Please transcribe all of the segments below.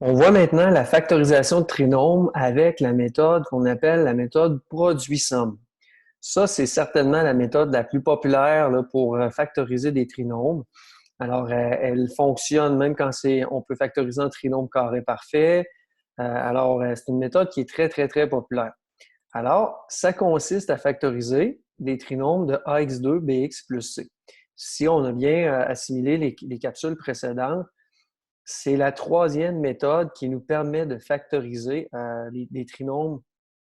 On voit maintenant la factorisation de trinômes avec la méthode qu'on appelle la méthode produit-somme. Ça, c'est certainement la méthode la plus populaire là, pour factoriser des trinômes. Alors, elle fonctionne même quand on peut factoriser un trinôme carré parfait. C'est une méthode qui est très, très, très populaire. Alors, ça consiste à factoriser des trinômes de ax2 bx plus c. Si on a bien assimilé les capsules précédentes, c'est la troisième méthode qui nous permet de factoriser des trinômes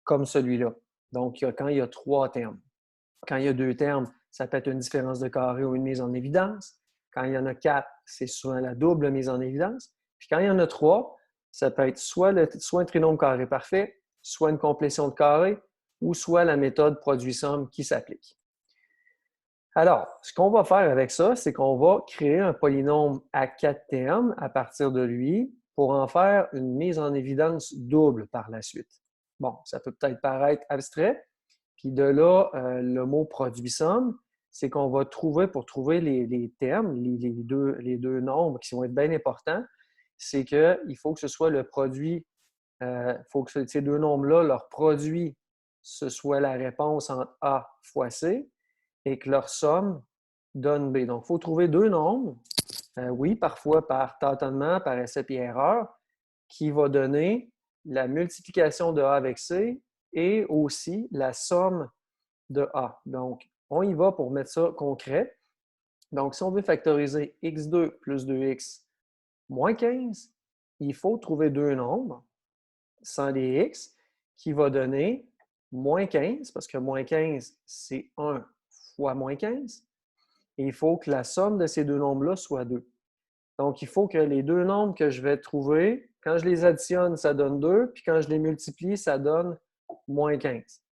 comme celui-là. Donc, quand il y a trois termes. Quand il y a deux termes, ça peut être une différence de carré ou une mise en évidence. Quand il y en a quatre, c'est souvent la double mise en évidence. Puis quand il y en a trois, ça peut être soit un trinôme carré parfait, soit une complétion de carré, ou soit la méthode produit-somme qui s'applique. Alors, ce qu'on va faire avec ça, c'est qu'on va créer un polynôme à quatre termes à partir de lui pour en faire une mise en évidence double par la suite. Bon, ça peut peut-être paraître abstrait. Puis de là, le mot produit-somme, c'est qu'on va trouver, pour trouver les termes, les deux nombres qui vont être bien importants, c'est qu'il faut que ce soit le produit, il faut que ces deux nombres-là, leur produit, ce soit la réponse entre A fois C, et que leur somme donne B. Donc, il faut trouver deux nombres, oui, parfois par tâtonnement, par essai et erreur, qui va donner la multiplication de A avec C et aussi la somme de A. Donc, on y va pour mettre ça concret. Donc, si on veut factoriser x2 plus 2x moins 15, il faut trouver deux nombres sans les x qui va donner moins 15, parce que moins 15, c'est 1 fois moins 15. Et il faut que la somme de ces deux nombres-là soit 2. Donc, il faut que les deux nombres que je vais trouver, quand je les additionne, ça donne 2, puis quand je les multiplie, ça donne moins 15.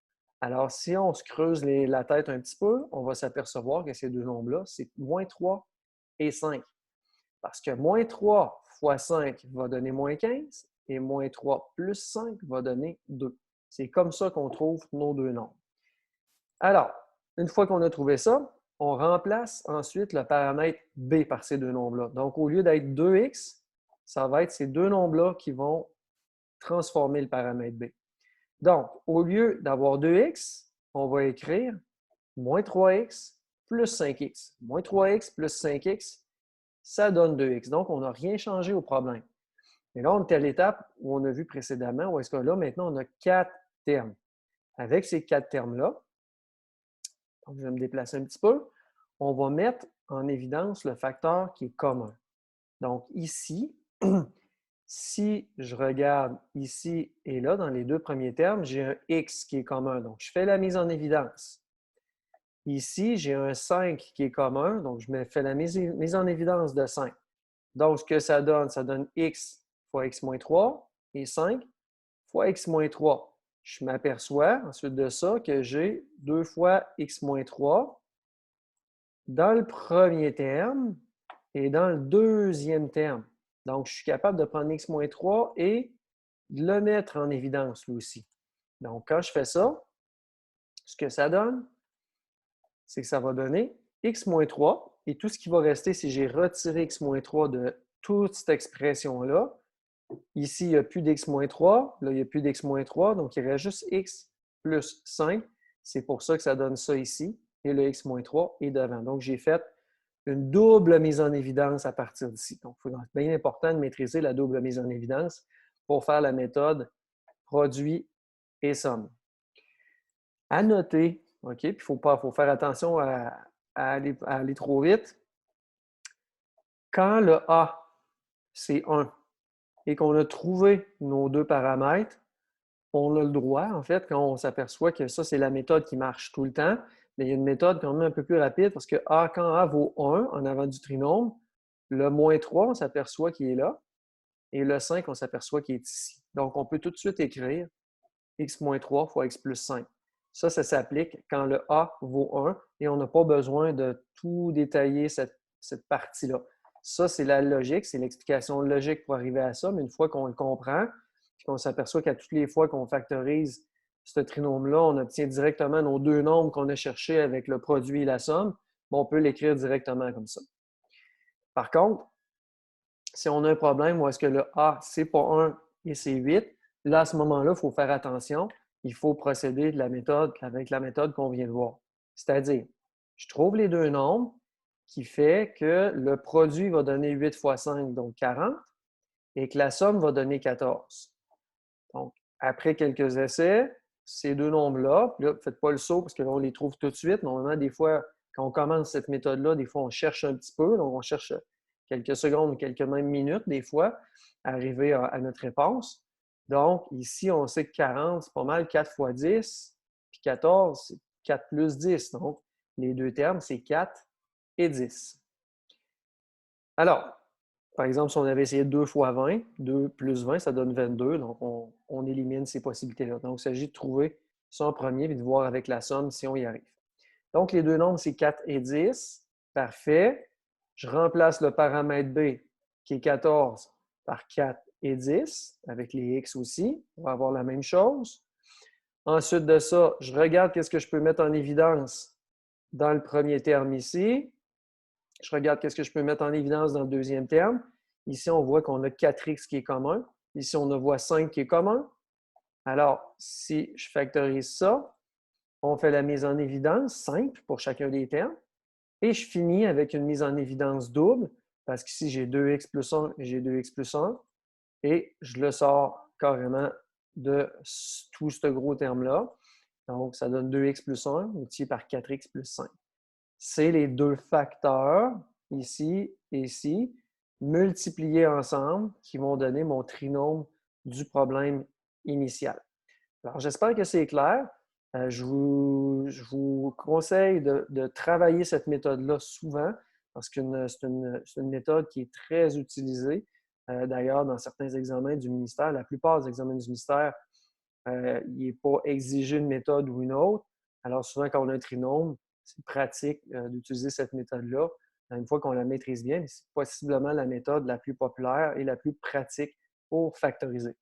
Alors, si on se creuse la tête un petit peu, on va s'apercevoir que ces deux nombres-là, c'est moins 3 et 5. Parce que moins 3 fois 5 va donner moins 15 et moins 3 plus 5 va donner 2. C'est comme ça qu'on trouve nos deux nombres. Alors, une fois qu'on a trouvé ça, on remplace ensuite le paramètre B par ces deux nombres-là. Donc, au lieu d'être 2x, ça va être ces deux nombres-là qui vont transformer le paramètre B. Donc, au lieu d'avoir 2x, on va écrire moins 3x plus 5x. Moins 3x plus 5x, ça donne 2x. Donc, on n'a rien changé au problème. Et là, on est à l'étape où on a vu précédemment, où est-ce que là, maintenant, on a quatre termes. Avec ces quatre termes-là, donc je vais me déplacer un petit peu, on va mettre en évidence le facteur qui est commun. Donc ici, si je regarde ici et là, dans les deux premiers termes, j'ai un x qui est commun. Donc, je fais la mise en évidence. Ici, j'ai un 5 qui est commun. Donc, je fais la mise en évidence de 5. Donc, ce que ça donne x fois x moins 3 et 5 fois x moins 3. Je m'aperçois ensuite de ça que j'ai 2 fois x moins 3 dans le premier terme et dans le deuxième terme. Donc, je suis capable de prendre x moins 3 et de le mettre en évidence lui aussi. Donc, quand je fais ça, ce que ça donne, c'est que ça va donner x moins 3 et tout ce qui va rester, si j'ai retiré x moins 3 de toute cette expression-là, ici, il n'y a plus d'x moins 3, là, il n'y a plus d'x moins 3, donc il reste juste x plus 5. C'est pour ça que ça donne ça ici, et le x moins 3 est devant. Donc, j'ai fait une double mise en évidence à partir d'ici. Donc, c'est bien important de maîtriser la double mise en évidence pour faire la méthode produit et somme. À noter, OK, puis il faut faire attention à aller trop vite. Quand le A, c'est 1, et qu'on a trouvé nos deux paramètres, on a le droit, en fait, quand on s'aperçoit que ça, c'est la méthode qui marche tout le temps, mais il y a une méthode quand même un peu plus rapide parce que quand A vaut 1 en avant du trinôme, le moins 3, on s'aperçoit qu'il est là, et le 5, on s'aperçoit qu'il est ici. Donc, on peut tout de suite écrire x moins 3 fois x plus 5. Ça s'applique quand le A vaut 1 et on n'a pas besoin de tout détailler cette partie-là. Ça, c'est la logique, c'est l'explication logique pour arriver à ça, mais une fois qu'on le comprend, puis qu'on s'aperçoit qu'à toutes les fois qu'on factorise ce trinôme-là, on obtient directement nos deux nombres qu'on a cherchés avec le produit et la somme, on peut l'écrire directement comme ça. Par contre, Si on a un problème où est-ce que le A, c'est pas 1 et c'est 8, là, à ce moment-là, il faut faire attention. Il faut procéder avec la méthode qu'on vient de voir. C'est-à-dire, je trouve les deux nombres qui fait que le produit va donner 8 fois 5, donc 40, et que la somme va donner 14. Donc, après quelques essais, ces deux nombres-là, là, faites pas le saut parce que là, on les trouve tout de suite. Normalement, des fois, quand on commence cette méthode-là, des fois, on cherche un petit peu. Donc, on cherche quelques secondes, quelques même minutes, des fois, à arriver à notre réponse. Donc, ici, on sait que 40, c'est pas mal 4 fois 10, puis 14, c'est 4 plus 10. Donc, les deux termes, c'est 4 et 10. Alors, par exemple, si on avait essayé 2 fois 20, 2 plus 20, ça donne 22. Donc, on élimine ces possibilités-là. Donc, il s'agit de trouver ça en premier et de voir avec la somme si on y arrive. Donc, les deux nombres, c'est 4 et 10. Parfait. Je remplace le paramètre B, qui est 14, par 4 et 10, avec les X aussi. On va avoir la même chose. Ensuite de ça, je regarde qu'est-ce que je peux mettre en évidence dans le premier terme ici. Je regarde qu'est-ce que je peux mettre en évidence dans le deuxième terme. Ici, on voit qu'on a 4x qui est commun. Ici, on voit 5 qui est commun. Alors, si je factorise ça, on fait la mise en évidence simple pour chacun des termes. Et je finis avec une mise en évidence double, parce qu'ici, j'ai 2x plus 1 et j'ai 2x plus 1. Et je le sors carrément de tout ce gros terme-là. Donc, ça donne 2x plus 1 multiplié par 4x plus 5. C'est les deux facteurs, ici et ici, multipliés ensemble, qui vont donner mon trinôme du problème initial. Alors, j'espère que c'est clair. Je vous conseille de travailler cette méthode-là souvent parce que c'est une méthode qui est très utilisée. D'ailleurs, dans certains examens du ministère, la plupart des examens du ministère, il n'est pas exigé une méthode ou une autre. Alors, souvent, quand on a un trinôme, c'est pratique d'utiliser cette méthode-là. Une fois qu'on la maîtrise bien, c'est possiblement la méthode la plus populaire et la plus pratique pour factoriser.